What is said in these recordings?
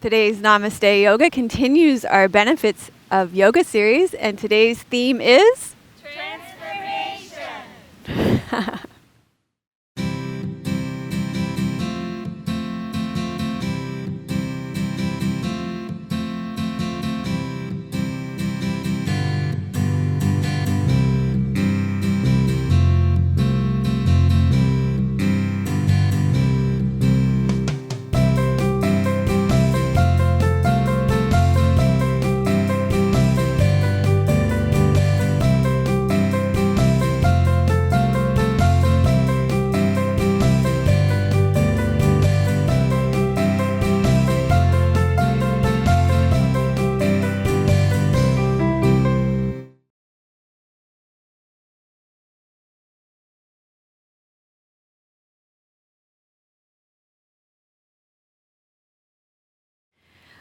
Today's Namaste Yoga continues our Benefits of Yoga series, and today's theme is transformation.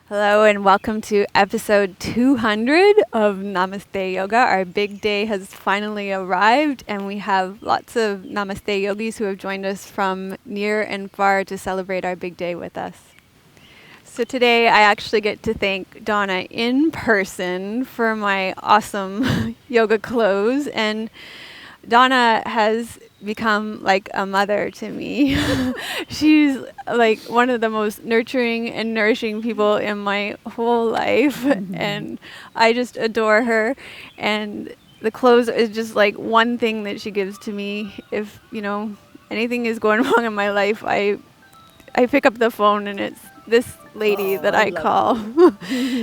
Hello and welcome to episode 200 of Namaste Yoga. Our big day has finally arrived, and we have lots of Namaste Yogis who have joined us from near and far to celebrate our big day with us. So today I actually get to thank Donna in person for my awesome yoga clothes, and Donna has become like a mother to me. She's like one of the most nurturing and nourishing people in my whole life, and I just adore her. And the clothes is just like one thing that she gives to me. If anything is going wrong in my life, I pick up the phone and it's this lady that I call.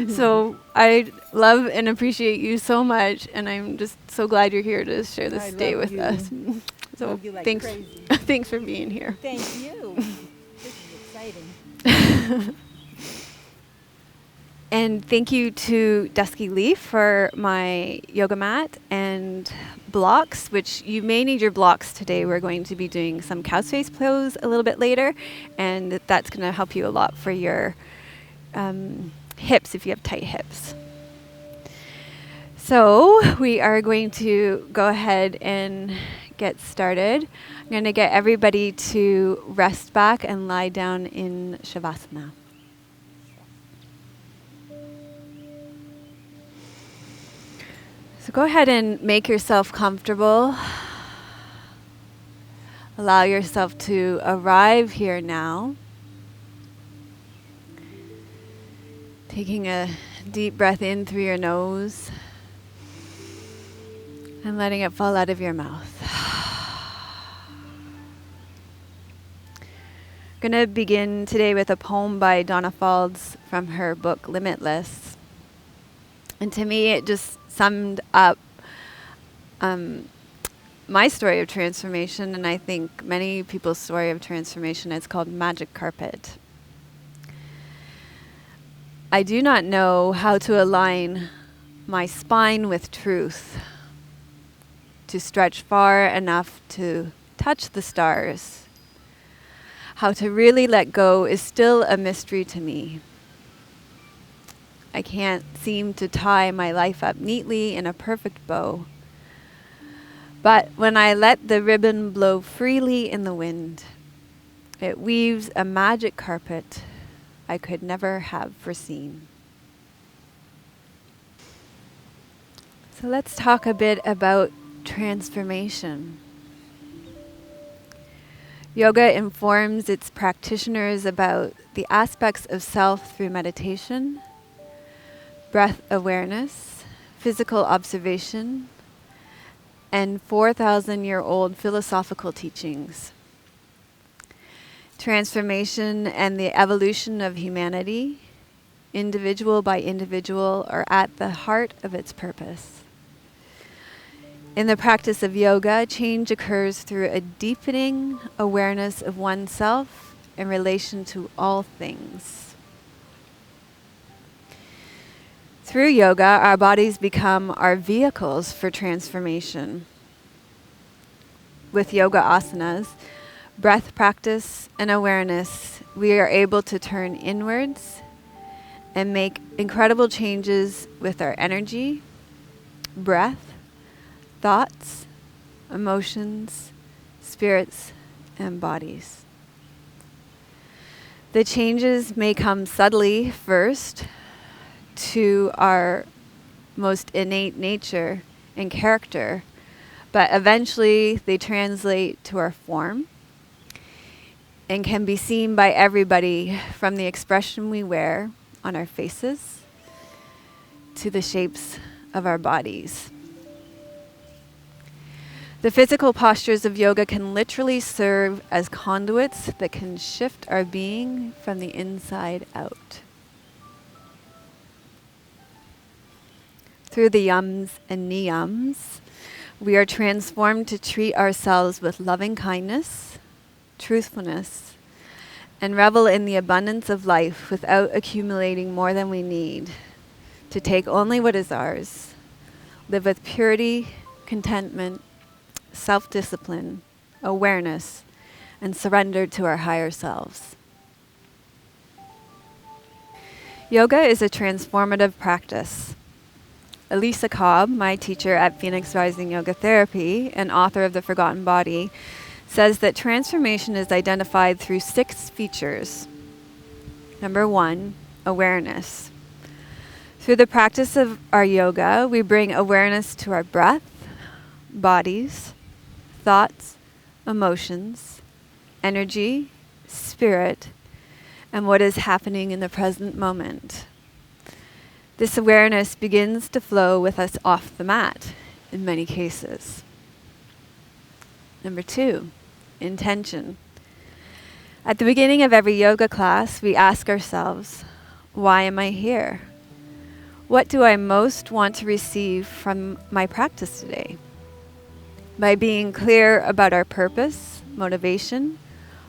So I love and appreciate you so much, and I'm just so glad you're here to share this day with us. So thanks, thanks for being here. Thank you. This is exciting. And thank you to Dusky Leaf for my yoga mat and blocks, which you may need your blocks today. We're going to be doing some cow's face pose a little bit later, and that's going to help you a lot for your hips if you have tight hips. So we are going to go ahead and get started. I'm going to get everybody to rest back and lie down in Shavasana. So go ahead and make yourself comfortable. Allow yourself to arrive here now. Taking a deep breath in through your nose and letting it fall out of your mouth. I'm going to begin today with a poem by Donna Falds from her book Limitless. And to me, it just summed up my story of transformation, and I think many people's story of transformation. It's called Magic Carpet. I do not know how to align my spine with truth, to stretch far enough to touch the stars. How to really let go is still a mystery to me. I can't seem to tie my life up neatly in a perfect bow. But when I let the ribbon blow freely in the wind, it weaves a magic carpet I could never have foreseen. So let's talk a bit about transformation. Yoga informs its practitioners about the aspects of self through meditation, breath awareness, physical observation, and 4,000-year-old philosophical teachings. Transformation and the evolution of humanity, individual by individual, are at the heart of its purpose. In the practice of yoga, change occurs through a deepening awareness of oneself in relation to all things. Through yoga, our bodies become our vehicles for transformation. With yoga asanas, breath practice, and awareness, we are able to turn inwards and make incredible changes with our energy, breath, thoughts, emotions, spirits, and bodies. The changes may come subtly first to our most innate nature and character, but eventually they translate to our form and can be seen by everybody from the expression we wear on our faces to the shapes of our bodies. The physical postures of yoga can literally serve as conduits that can shift our being from the inside out. Through the yams and niyams, we are transformed to treat ourselves with loving kindness, truthfulness, and revel in the abundance of life without accumulating more than we need, to take only what is ours, live with purity, contentment, self-discipline, awareness, and surrender to our higher selves. Yoga is a transformative practice. Elisa Cobb, my teacher at Phoenix Rising Yoga Therapy and author of The Forgotten Body, says that transformation is identified through 6 features. Number 1, awareness. Through the practice of our yoga, we bring awareness to our breath, bodies, thoughts, emotions, energy, spirit, and what is happening in the present moment. This awareness begins to flow with us off the mat in many cases. Number 2, intention. At the beginning of every yoga class, we ask ourselves, why am I here? What do I most want to receive from my practice today? By being clear about our purpose, motivation,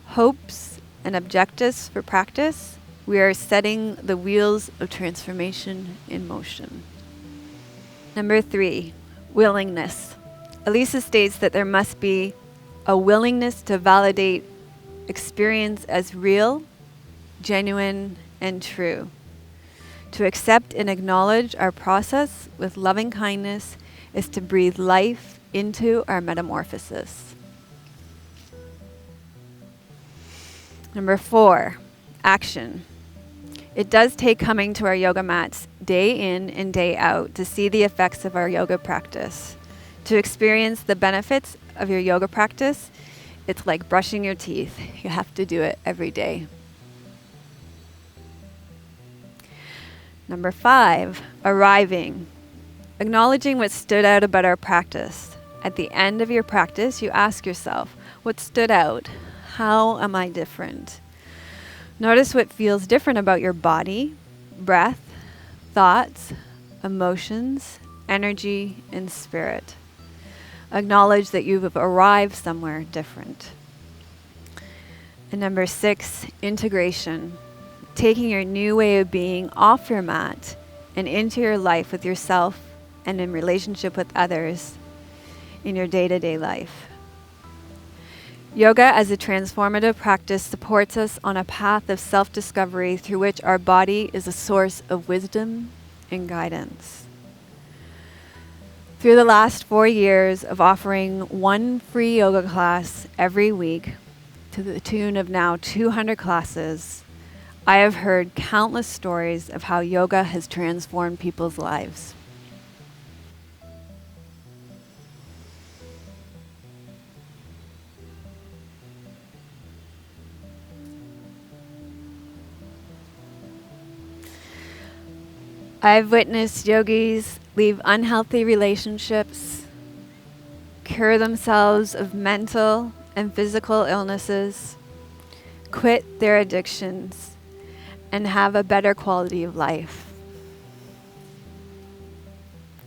hopes, and objectives for practice, we are setting the wheels of transformation in motion. Number 3, willingness. Elisa states that there must be a willingness to validate experience as real, genuine, and true. To accept and acknowledge our process with loving kindness is to breathe life into our metamorphosis. Number 4, action. It does take coming to our yoga mats day in and day out to see the effects of our yoga practice. To experience the benefits of your yoga practice, it's like brushing your teeth. You have to do it every day. Number 5, arriving. Acknowledging what stood out about our practice. At the end of your practice, you ask yourself, what stood out? How am I different? Notice what feels different about your body, breath, thoughts, emotions, energy, and spirit. Acknowledge that you have arrived somewhere different. And number 6, integration. Taking your new way of being off your mat and into your life with yourself and in relationship with others in your day-to-day life. Yoga as a transformative practice supports us on a path of self-discovery through which our body is a source of wisdom and guidance. Through the last 4 years of offering one free yoga class every week to the tune of now 200 classes, I have heard countless stories of how yoga has transformed people's lives. I've witnessed yogis leave unhealthy relationships, cure themselves of mental and physical illnesses, quit their addictions, and have a better quality of life.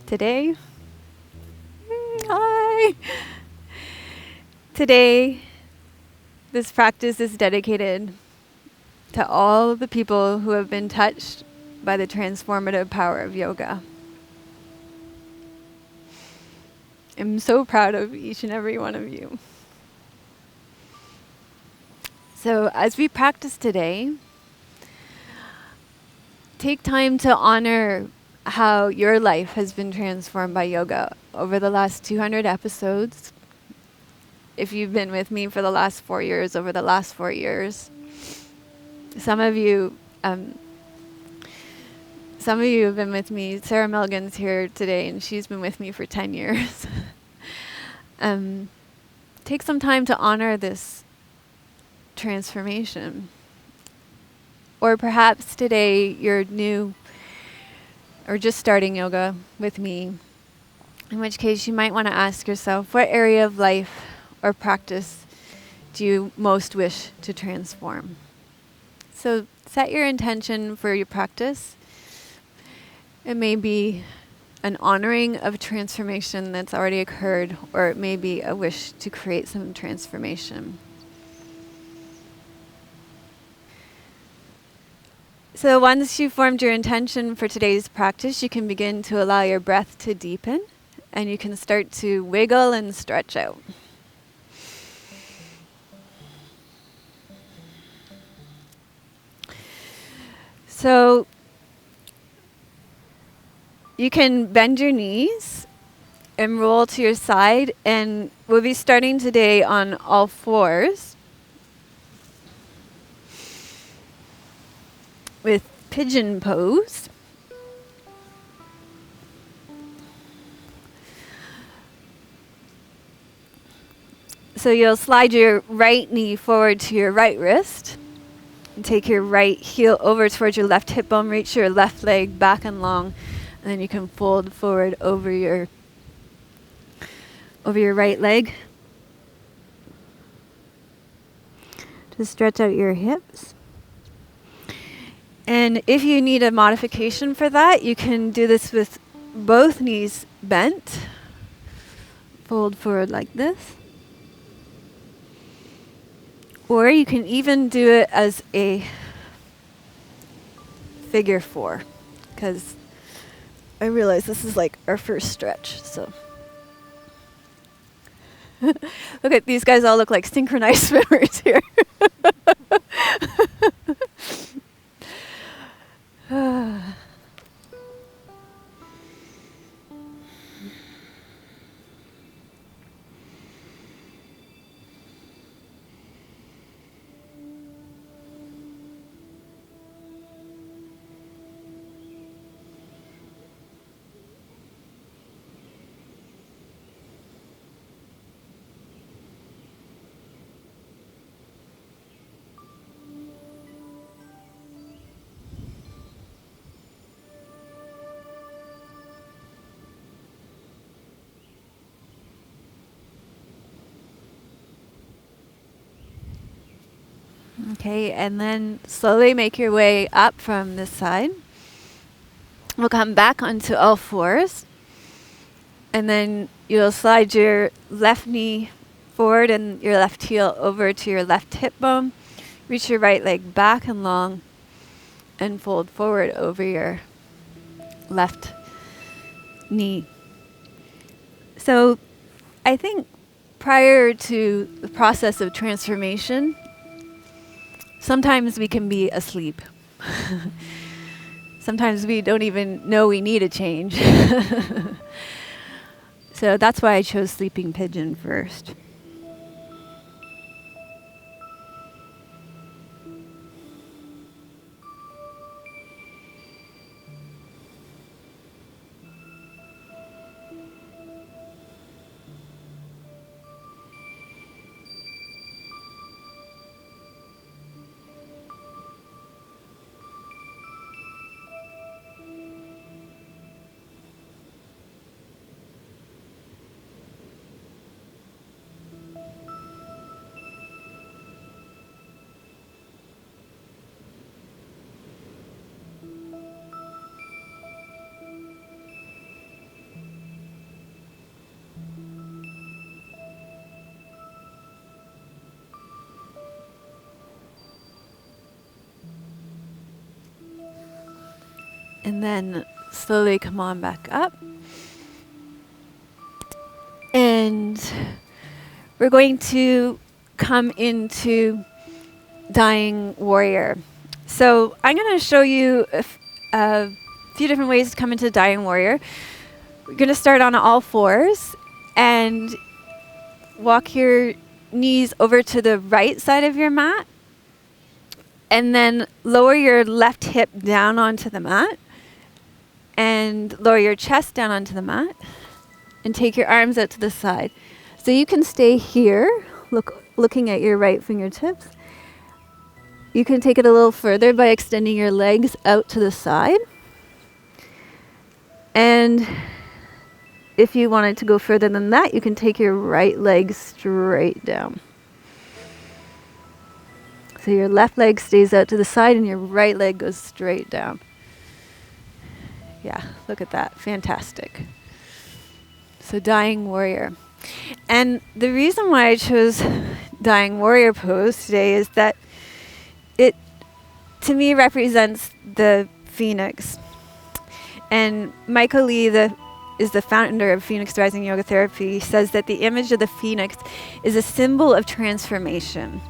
Today, hi! Today, this practice is dedicated to all the people who have been touched by the transformative power of yoga. I'm so proud of each and every one of you. So as we practice today, take time to honor how your life has been transformed by yoga over the last 200 episodes. If you've been with me for the last 4 years, over the last 4 years. Some of you, some of you have been with me. Sarah Milligan's here today, and she's been with me for 10 years. Take some time to honor this transformation. Or perhaps today you're new or just starting yoga with me, in which case you might want to ask yourself, what area of life or practice do you most wish to transform? So set your intention for your practice. It may be an honoring of transformation that's already occurred, or it may be a wish to create some transformation. So once you've formed your intention for today's practice, you can begin to allow your breath to deepen, and you can start to wiggle and stretch out. So you can bend your knees and roll to your side, and we'll be starting today on all fours with pigeon pose. So you'll slide your right knee forward to your right wrist and take your right heel over towards your left hip bone, reach your left leg back and long, and then you can fold forward over your right leg. To stretch out your hips. And if you need a modification for that, you can do this with both knees bent. Fold forward like this. Or you can even do it as a figure 4, because I realize this is like our first stretch, so. Look at these guys all look like synchronized swimmers here. Okay, and then slowly make your way up from this side. We'll come back onto all fours. And then you'll slide your left knee forward and your left heel over to your left hip bone. Reach your right leg back and long and fold forward over your left knee. So I think prior to the process of transformation, sometimes we can be asleep. Sometimes we don't even know we need a change. So that's why I chose sleeping pigeon first. And then slowly come on back up. And we're going to come into Dying Warrior. So I'm going to show you a few different ways to come into Dying Warrior. We're going to start on all fours and walk your knees over to the right side of your mat. And then lower your left hip down onto the mat. And lower your chest down onto the mat. And take your arms out to the side. So you can stay here, looking at your right fingertips. You can take it a little further by extending your legs out to the side. And if you wanted to go further than that, you can take your right leg straight down. So your left leg stays out to the side and your right leg goes straight down. Yeah, look at that. Fantastic. So Dying Warrior. And the reason why I chose Dying Warrior pose today is that it, to me, represents the phoenix. And Michael Lee is the founder of Phoenix Rising Yoga Therapy, says that the image of the phoenix is a symbol of transformation,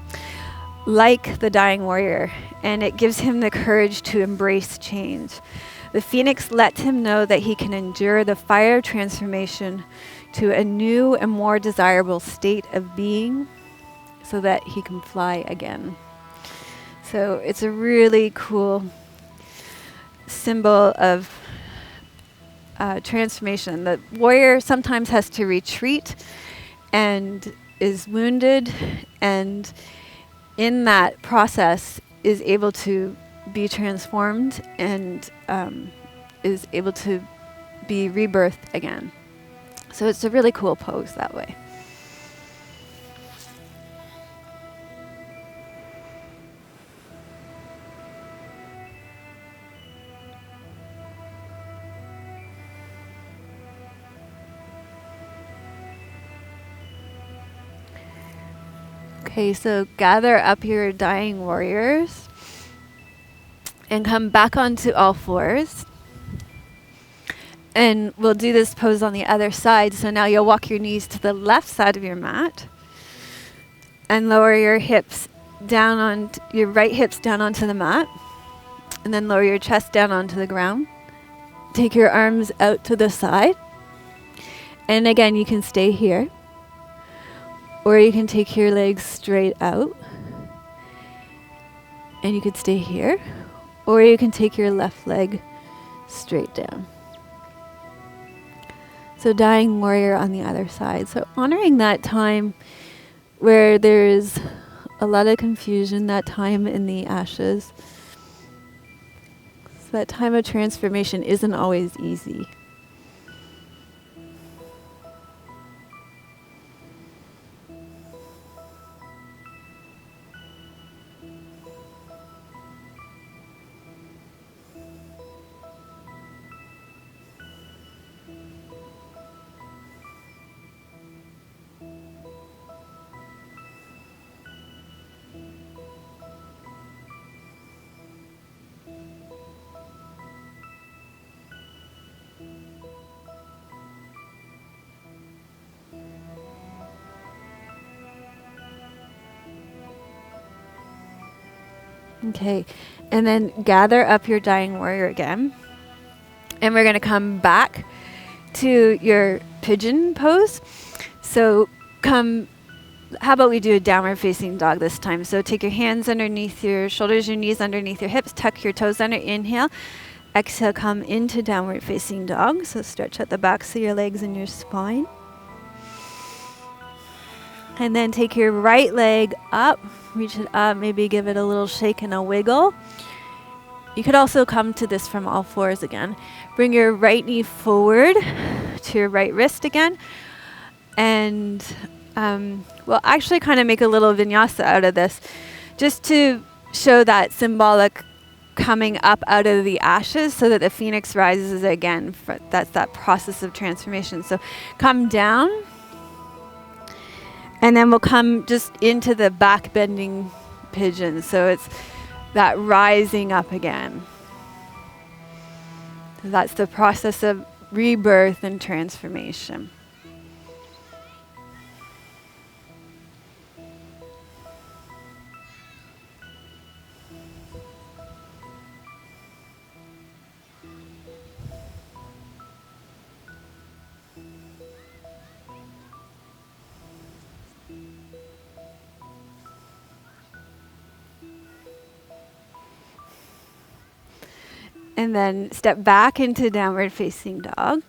like the dying warrior, and it gives him the courage to embrace change. The phoenix lets him know that he can endure the fire of transformation to a new and more desirable state of being so that he can fly again. So it's a really cool symbol of transformation. The warrior sometimes has to retreat and is wounded, and in that process is able to be transformed and is able to be rebirthed again. So it's a really cool pose that way. Okay, so gather up your dying warriors and come back onto all fours. And we'll do this pose on the other side. So now you'll walk your knees to the left side of your mat and lower your hips down on your right hips down onto the mat, and then lower your chest down onto the ground. Take your arms out to the side. And again, you can stay here, or you can take your legs straight out and you could stay here, or you can take your left leg straight down. So dying warrior on the other side. So honoring that time where there's a lot of confusion, that time in the ashes. So that time of transformation isn't always easy. Okay, and then gather up your dying warrior again. And we're going to come back to your pigeon pose. So how about we do a downward facing dog this time? So take your hands underneath your shoulders, your knees underneath your hips, tuck your toes under, inhale. Exhale, come into downward facing dog. So stretch out the backs of your legs and your spine. And then take your right leg up, reach it up, maybe give it a little shake and a wiggle. You could also come to this from all fours again. Bring your right knee forward to your right wrist again. And we'll actually kind of make a little vinyasa out of this, just to show that symbolic coming up out of the ashes so that the phoenix rises again. That's that process of transformation. So come down. And then we'll come just into the back bending pigeon. So it's that rising up again. So that's the process of rebirth and transformation. And then step back into downward facing dog.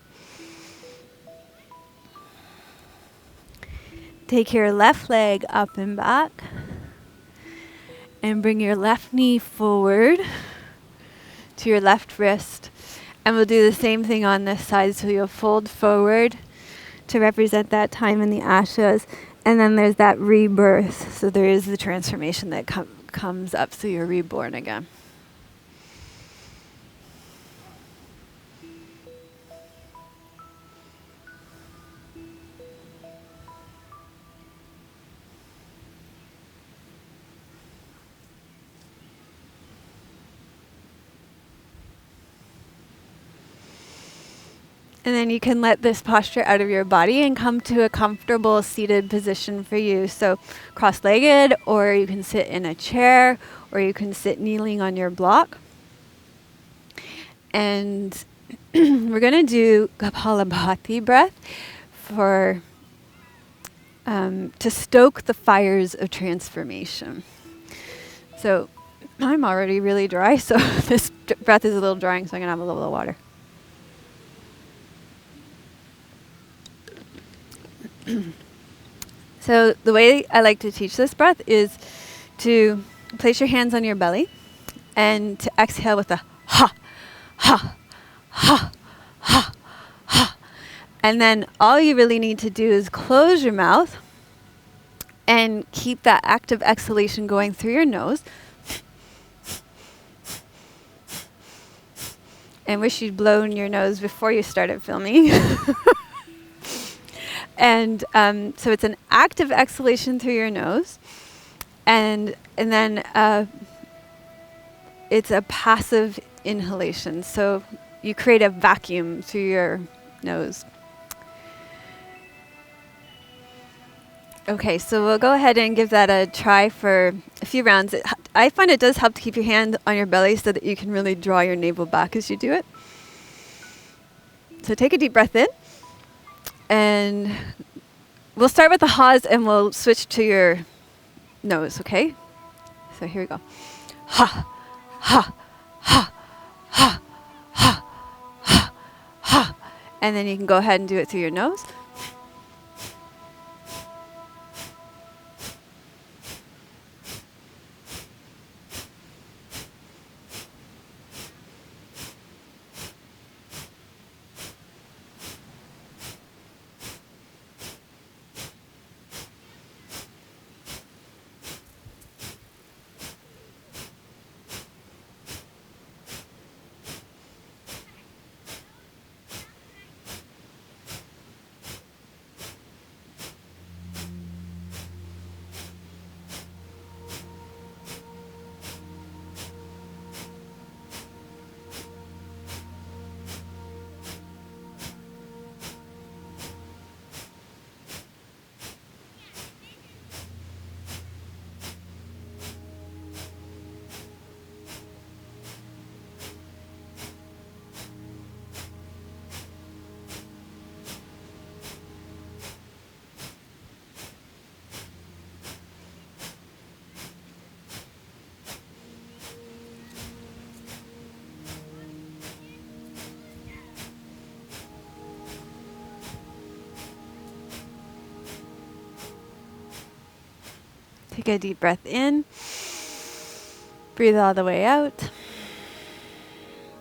Take your left leg up and back. And bring your left knee forward to your left wrist. And we'll do the same thing on this side. So you'll fold forward to represent that time in the ashas. And then there's that rebirth. So there is the transformation that comes up. So you're reborn again. And then you can let this posture out of your body and come to a comfortable seated position for you. So cross-legged, or you can sit in a chair, or you can sit kneeling on your block. And we're going to do Kapala bhati breath for to stoke the fires of transformation. So I'm already really dry, so this breath is a little drying, so I'm going to have a little water. So the way I like to teach this breath is to place your hands on your belly and to exhale with a ha, ha, ha, ha, ha. And then all you really need to do is close your mouth and keep that active exhalation going through your nose. And wish you'd blown your nose before you started filming. And so it's an active exhalation through your nose, and then it's a passive inhalation. So you create a vacuum through your nose. Okay, so we'll go ahead and give that a try for a few rounds. I find it does help to keep your hand on your belly so that you can really draw your navel back as you do it. So take a deep breath in. And we'll start with the ha's and we'll switch to your nose, okay? So here we go. Ha, ha, ha, ha, ha, ha, ha. And then you can go ahead and do it through your nose. Take a deep breath in. Breathe all the way out.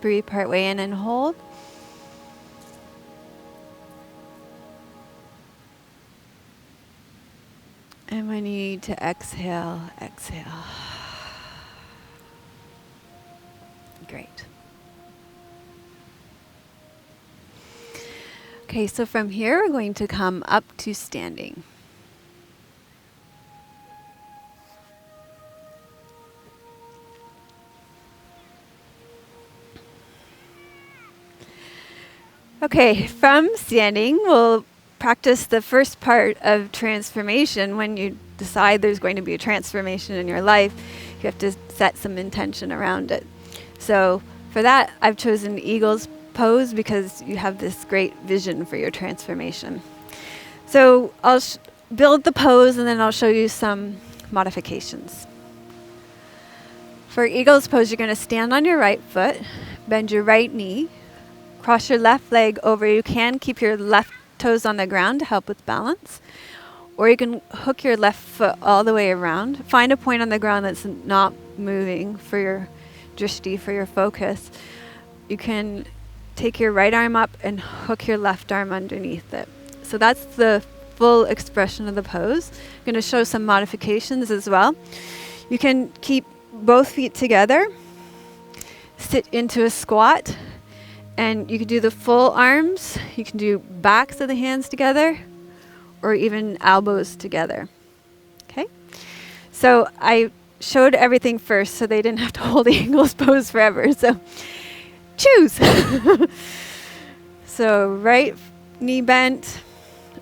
Breathe part way in and hold. And when you need to exhale, exhale. Great. Okay, so from here we're going to come up to standing. Okay, from standing, we'll practice the first part of transformation. When you decide there's going to be a transformation in your life, you have to set some intention around it. So for that, I've chosen eagle's pose because you have this great vision for your transformation. So I'll build the pose and then I'll show you some modifications. For eagle's pose, you're going to stand on your right foot, Bend your right knee. Cross your left leg over. You can keep your left toes on the ground to help with balance. Or you can hook your left foot all the way around. Find a point on the ground that's not moving for your drishti, for your focus. You can take your right arm up and hook your left arm underneath it. So that's the full expression of the pose. I'm going to show some modifications as well. You can keep both feet together, sit into a squat, and you can do the full arms. You can do backs of the hands together, or even elbows together. Okay? So I showed everything first so they didn't have to hold the English pose forever. So choose. So right knee bent,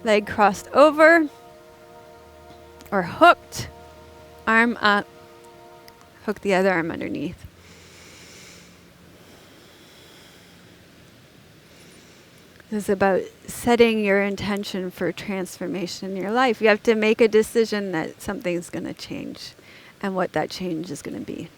leg crossed over, or hooked, arm up, hook the other arm underneath. This is about setting your intention for transformation in your life. You have to make a decision that something's going to change and what that change is going to be.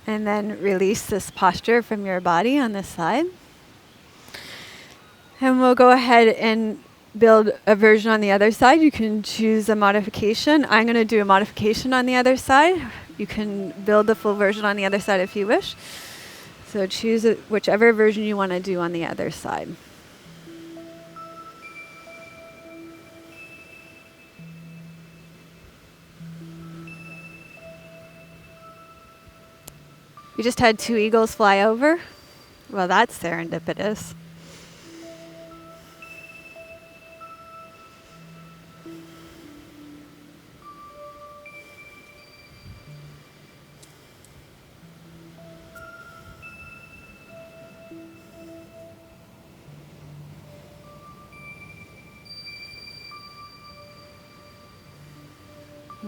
And then release this posture from your body on this side. And we'll go ahead and build a version on the other side. You can choose a modification. I'm going to do a modification on the other side. You can build the full version on the other side if you wish. So choose whichever version you want to do on the other side. You just had 2 eagles fly over? Well, that's serendipitous.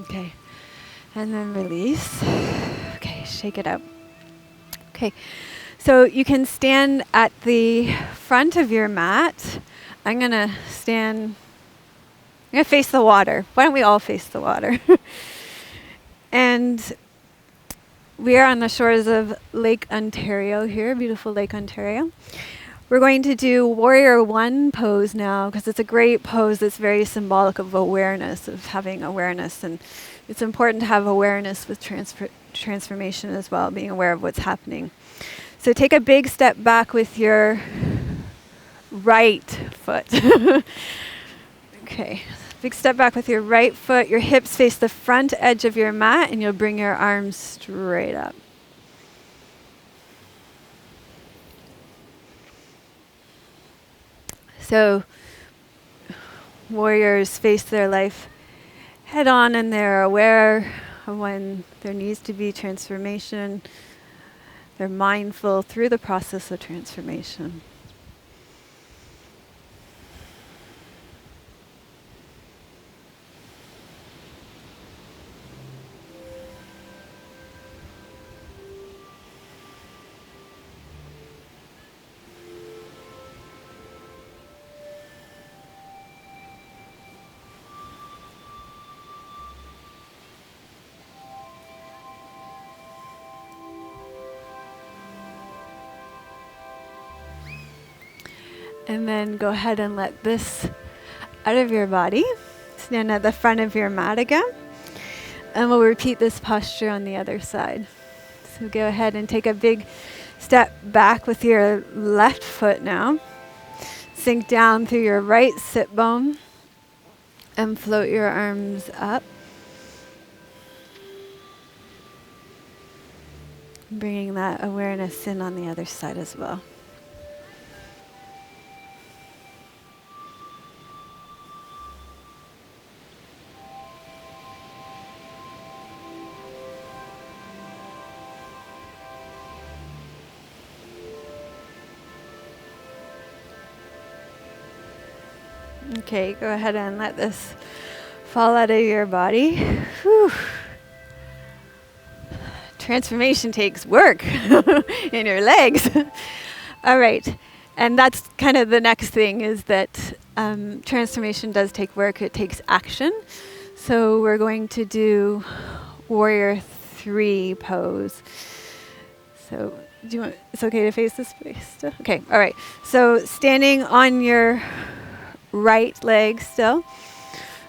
Okay, and then release. Okay, shake it out. Okay, so you can stand at the front of your mat. I'm going to face the water. Why don't we all face the water? And we are on the shores of Lake Ontario here, beautiful Lake Ontario. We're going to do Warrior One pose now because it's a great pose that's very symbolic of awareness, of having awareness. And it's important to have awareness with transformation as well, being aware of what's happening. So take a big step back with your right foot. Okay, big step back with your right foot. Your hips face the front edge of your mat and you'll bring your arms straight up. So warriors face their life head on and they're aware of when there needs to be transformation. They're mindful through the process of transformation. And then go ahead and let this out of your body. Stand at the front of your mat again. And we'll repeat this posture on the other side. So go ahead and take a big step back with your left foot now. Sink down through your right sit bone and float your arms up. Bringing that awareness in on the other side as well. Okay, go ahead and let this fall out of your body. Whew. Transformation takes work in your legs. All right. And that's kind of the next thing, is that transformation does take work. It takes action. So we're going to do Warrior 3 pose. So do you want, it's okay to face this way still? Okay, all right. So standing on your right leg still.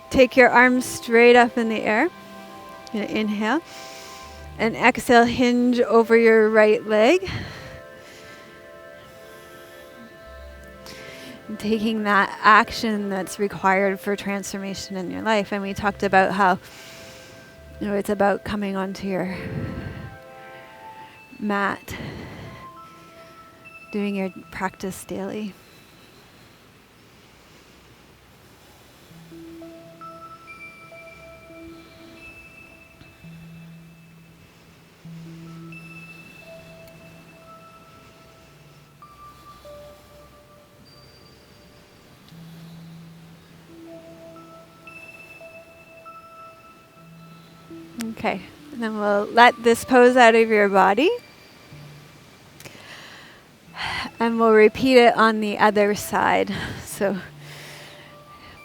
Take your arms straight up in the air. Inhale. And exhale, hinge over your right leg. And taking that action that's required for transformation in your life. And we talked about how, it's about coming onto your mat, doing your practice daily. Okay, and then we'll let this pose out of your body. And we'll repeat it on the other side. So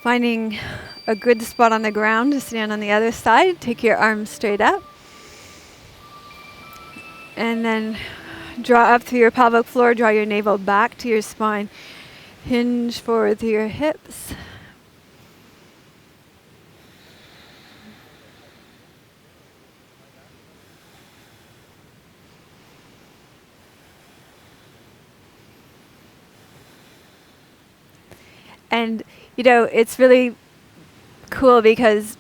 finding a good spot on the ground to stand on the other side. Take your arms straight up. And then draw up through your pelvic floor. Draw your navel back to your spine. Hinge forward through your hips. And, it's really cool because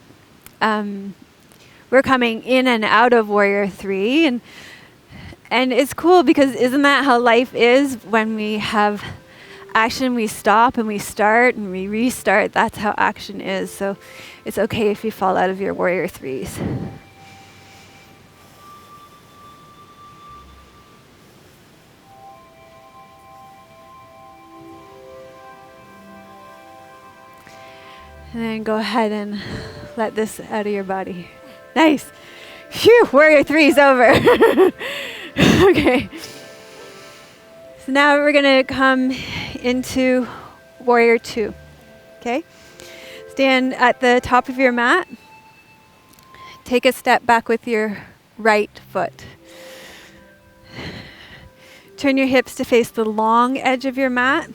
we're coming in and out of Warrior 3. And it's cool because isn't that how life is? When we have action, we stop and we start and we restart. That's how action is. So it's okay if you fall out of your Warrior 3s. And then go ahead and let this out of your body. Nice. Phew, Warrior 3's over. Okay. So now we're going to come into Warrior 2. Okay? Stand at the top of your mat. Take a step back with your right foot. Turn your hips to face the long edge of your mat.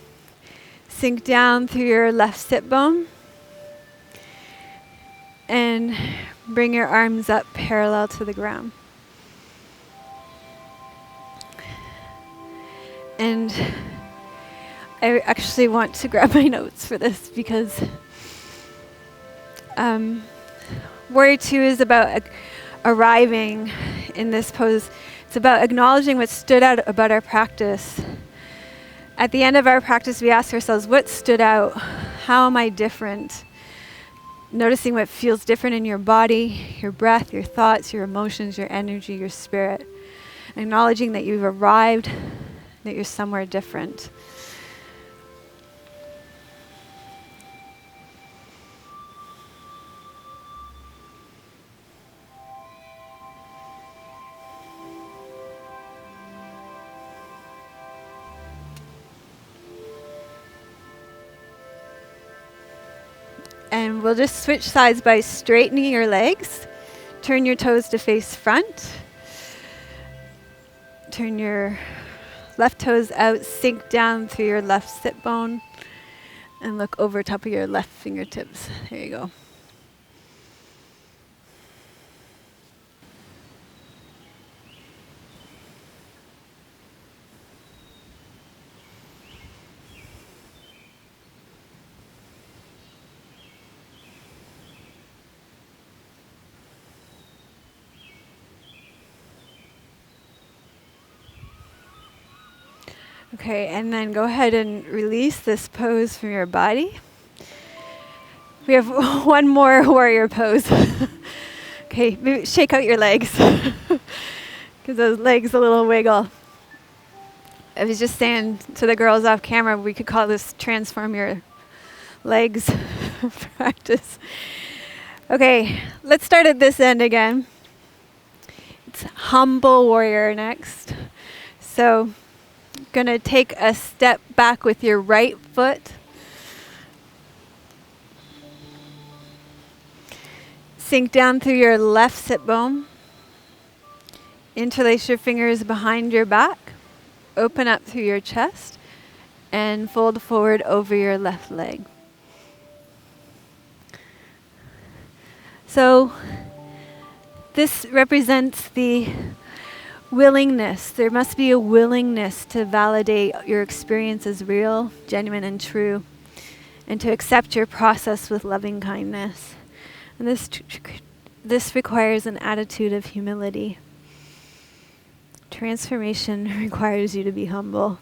Sink down through your left sit bone. And bring your arms up parallel to the ground. And I actually want to grab my notes for this because Warrior 2 is about arriving in this pose. It's about acknowledging what stood out about our practice. At the end of our practice, we ask ourselves, what stood out? How am I different? Noticing what feels different in your body, your breath, your thoughts, your emotions, your energy, your spirit. Acknowledging that you've arrived, that you're somewhere different. And we'll just switch sides by straightening your legs. Turn your toes to face front. Turn your left toes out, sink down through your left sit bone, and look over top of your left fingertips. There you go. Okay, and then go ahead and release this pose from your body. We have one more warrior pose. Okay, maybe shake out your legs. Give those legs a little wiggle. I was just saying to the girls off camera, we could call this transform your legs practice. Okay, let's start at this end again. It's humble warrior next. So, gonna take a step back with your right foot. Sink down through your left sit bone. Interlace your fingers behind your back. Open up through your chest and fold forward over your left leg. So this represents the willingness. There must be a willingness to validate your experience as real, genuine, and true, and to accept your process with loving kindness. And this requires an attitude of humility. Transformation requires you to be humble.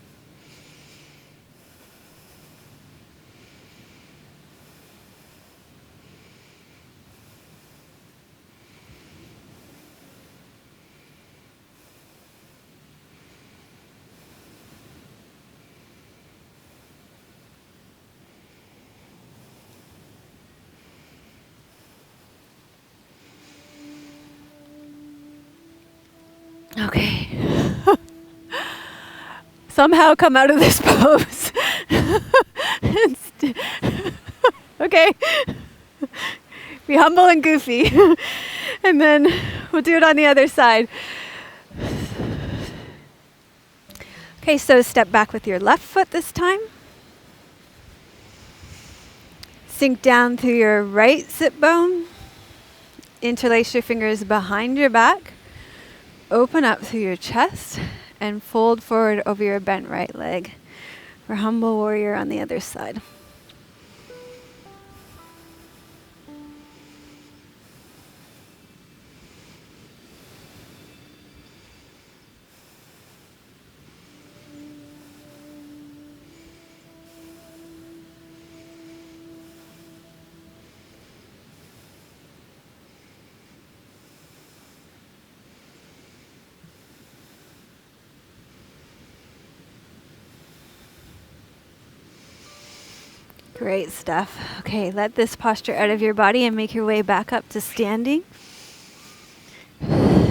Okay. Somehow come out of this pose. Okay. Be humble and goofy. And then we'll do it on the other side. Okay, so step back with your left foot this time. Sink down through your right sit bone. Interlace your fingers behind your back. Open up through your chest and fold forward over your bent right leg. For humble warrior on the other side. Great stuff. Okay, let this posture out of your body and make your way back up to standing. Try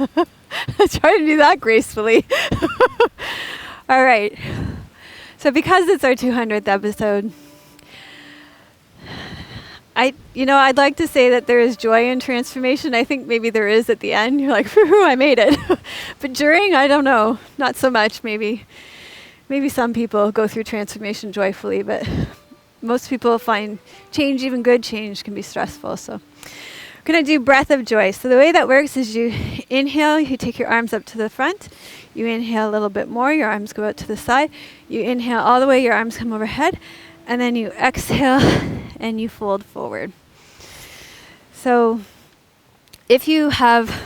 to do that gracefully. All right. So because it's our 200th episode, I'd like to say that there is joy in transformation. I think maybe there is at the end. You're like, whew, I made it. But during, I don't know. Not so much, maybe. Maybe some people go through transformation joyfully, but most people find change, even good change, can be stressful. So we're going to do breath of joy. So the way that works is you inhale, you take your arms up to the front. You inhale a little bit more, your arms go out to the side. You inhale all the way, your arms come overhead. And then you exhale and you fold forward. So if you have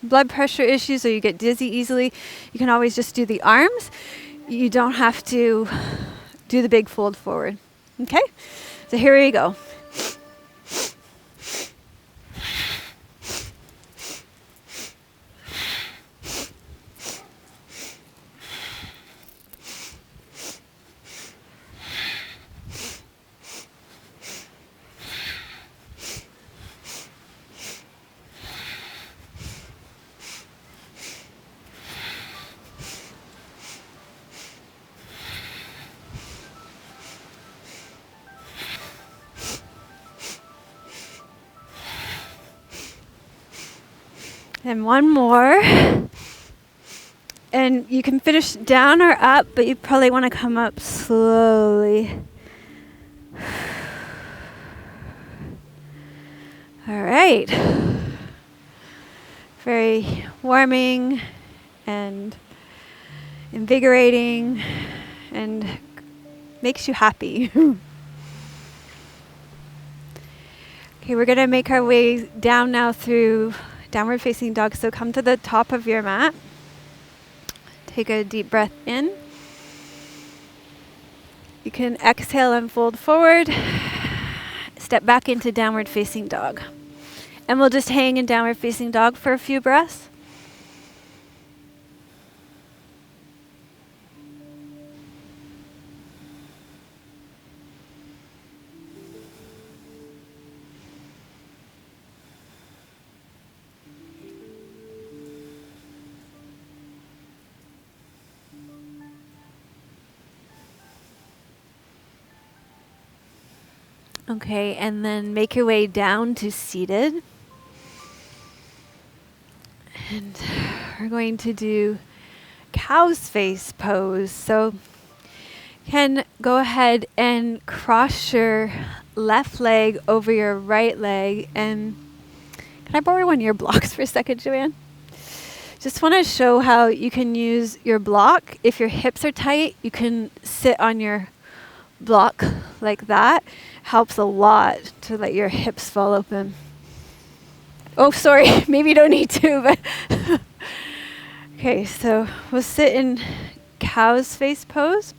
blood pressure issues or you get dizzy easily, you can always just do the arms. You don't have to do the big fold forward. Okay? So here we go. And one more. And you can finish down or up, but you probably want to come up slowly. All right. Very warming and invigorating and makes you happy. Okay, we're going to make our way down now through downward facing dog. So come to the top of your mat. Take a deep breath in. You can exhale and fold forward. Step back into downward facing dog. And we'll just hang in downward facing dog for a few breaths. Okay, and then make your way down to seated. And we're going to do cow's face pose. So you can go ahead and cross your left leg over your right leg. And can I borrow one of your blocks for a second, Joanne? Just want to show how you can use your block. If your hips are tight, you can sit on your block like that. Helps a lot to let your hips fall open. Oh, sorry, maybe you don't need to, but okay, so we'll sit in cow's face pose.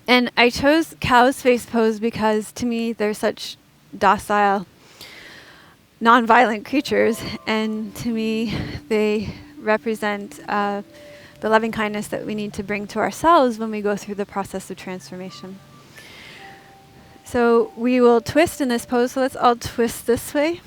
And I chose cow's face pose because to me they're such docile, non-violent creatures, and to me they represent the loving kindness that we need to bring to ourselves when we go through the process of transformation. So we will twist in this pose, so let's all twist this way.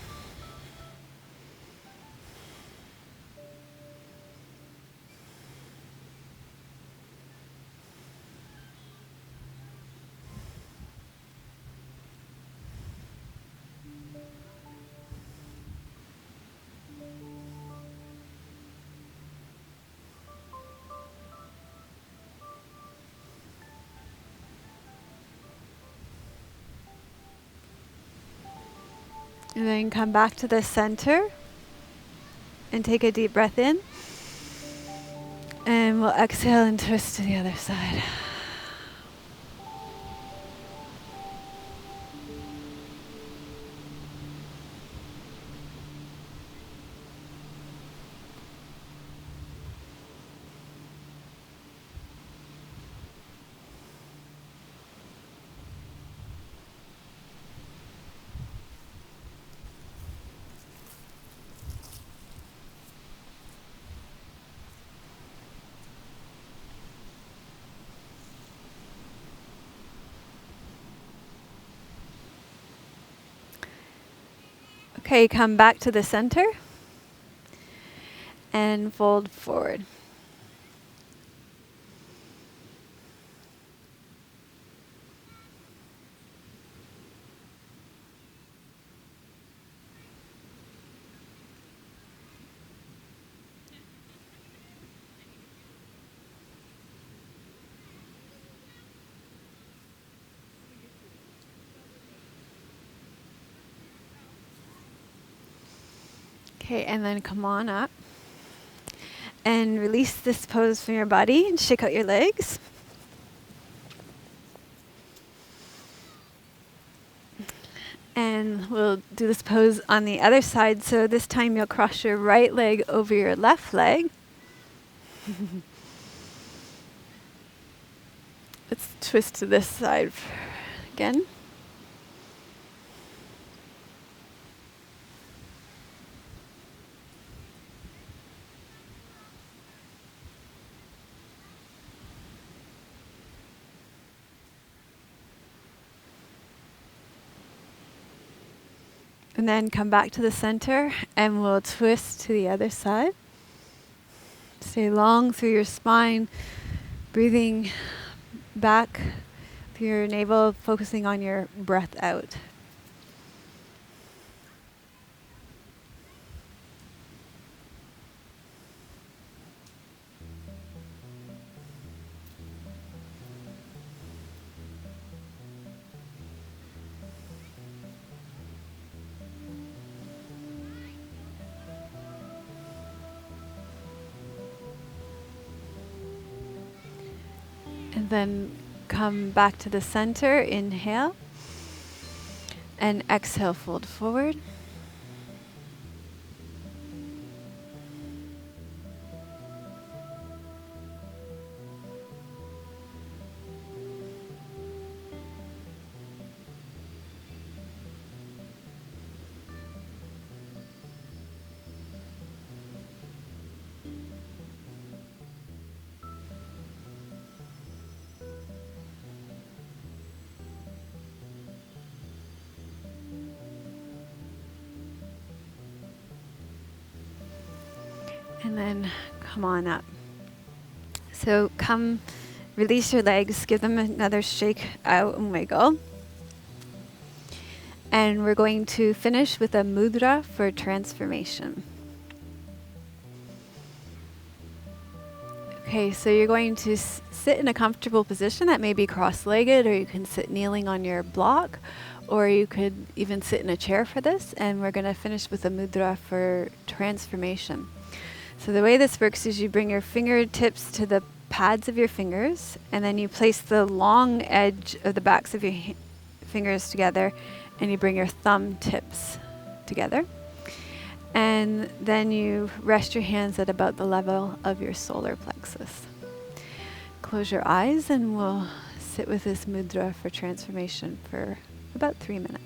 And then come back to the center and take a deep breath in. And we'll exhale and twist to the other side. Okay, come back to the center and fold forward. Okay, and then come on up and release this pose from your body and shake out your legs. And we'll do this pose on the other side. So this time you'll cross your right leg over your left leg. Let's twist to this side again. And then come back to the center and we'll twist to the other side. Stay long through your spine, breathing back through your navel, focusing on your breath out. And then come back to the center, inhale, and exhale, fold forward. And then come on up. So come Release your legs, give them another shake out and wiggle. And we're going to finish with a mudra for transformation. Okay, so you're going to sit in a comfortable position that may be cross-legged, or you can sit kneeling on your block, or you could even sit in a chair for this. And we're going to finish with a mudra for transformation. So the way this works is you bring your fingertips to the pads of your fingers, and then you place the long edge of the backs of your fingers together, and you bring your thumb tips together. And then you rest your hands at about the level of your solar plexus. Close your eyes and we'll sit with this mudra for transformation for about 3 minutes.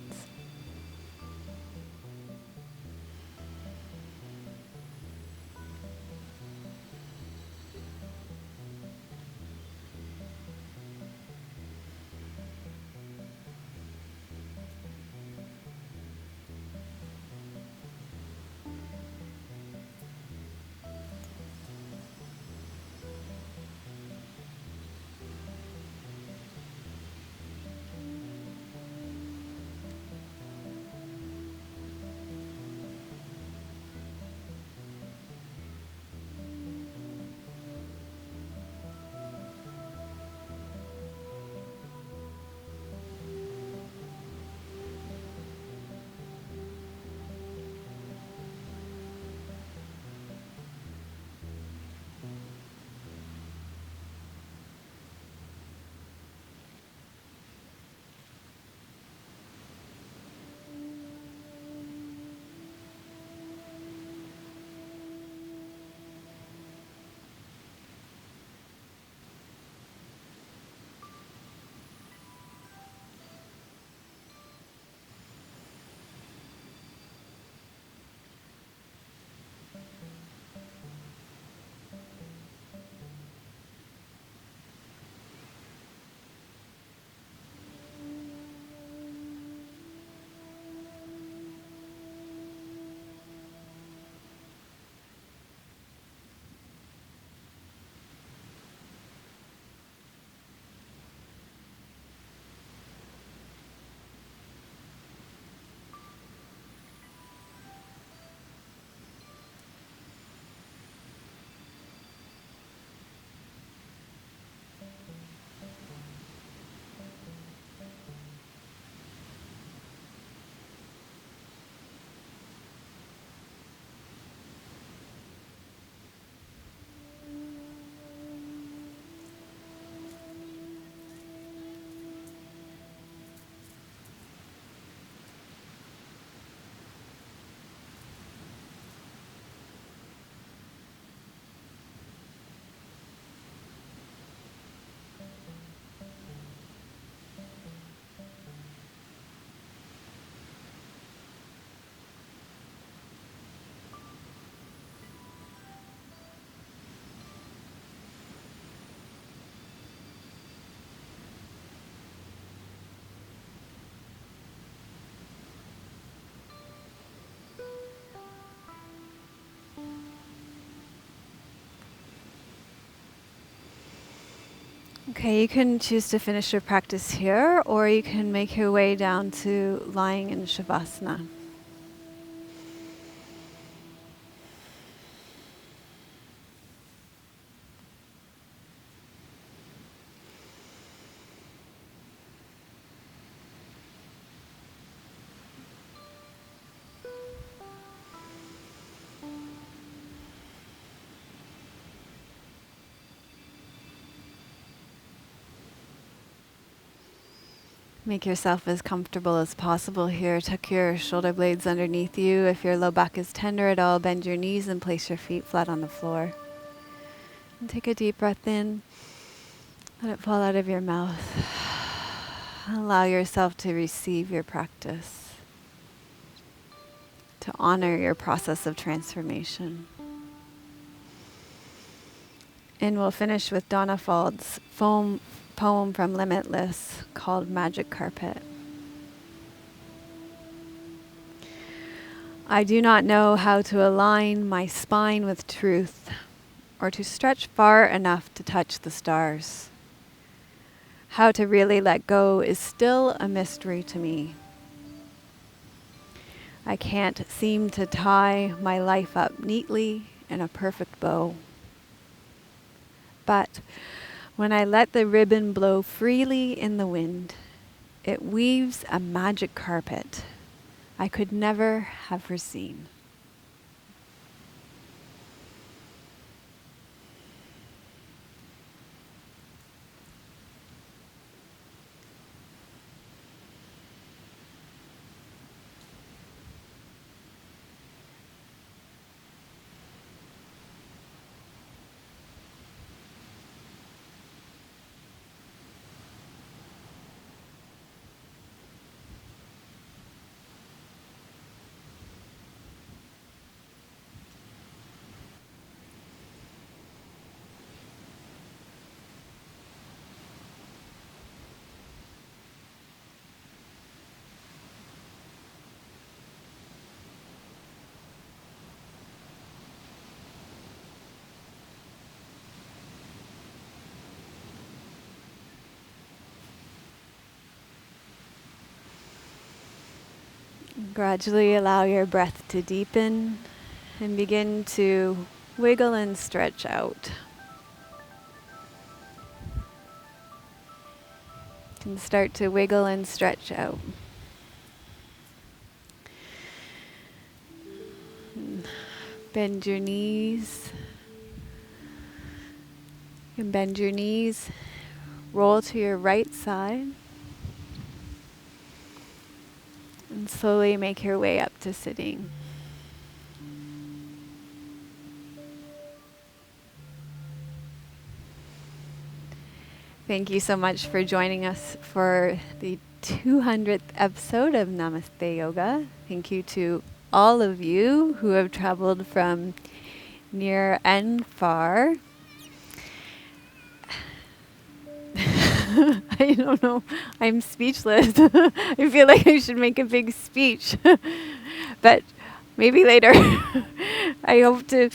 Okay, you can choose to finish your practice here, or you can make your way down to lying in Shavasana. Make yourself as comfortable as possible here. Tuck your shoulder blades underneath you. If your low back is tender at all, bend your knees and place your feet flat on the floor. And take a deep breath in. Let it fall out of your mouth. Allow yourself to receive your practice, to honor your process of transformation. And we'll finish with Donna Fald's poem from Limitless called Magic Carpet. I do not know how to align my spine with truth, or to stretch far enough to touch the stars. How to really let go is still a mystery to me. I can't seem to tie my life up neatly in a perfect bow. But when I let the ribbon blow freely in the wind, it weaves a magic carpet I could never have foreseen. Gradually allow your breath to deepen and begin to wiggle and stretch out. You can start to wiggle and stretch out. Bend your knees. You can bend your knees, roll to your right side, and slowly make your way up to sitting. Thank you so much for joining us for the 200th episode of Namaste Yoga. Thank you to all of you who have traveled from near and far. I don't know. I'm speechless. I feel like I should make a big speech. But maybe later. I hope to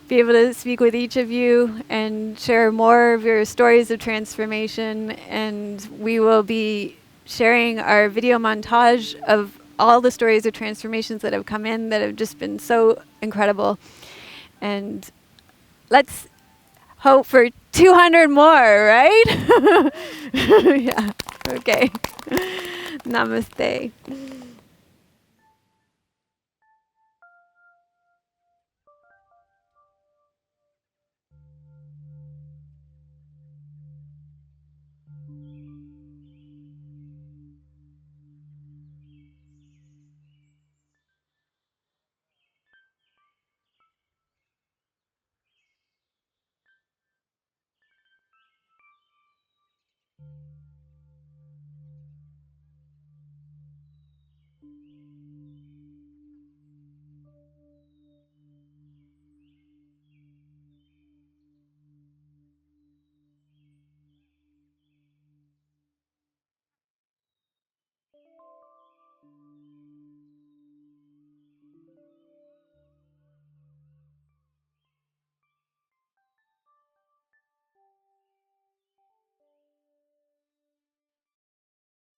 be able to speak with each of you and share more of your stories of transformation. And we will be sharing our video montage of all the stories of transformations that have come in that have just been so incredible. And let's hope for 200 more, right? Yeah. Okay. Namaste.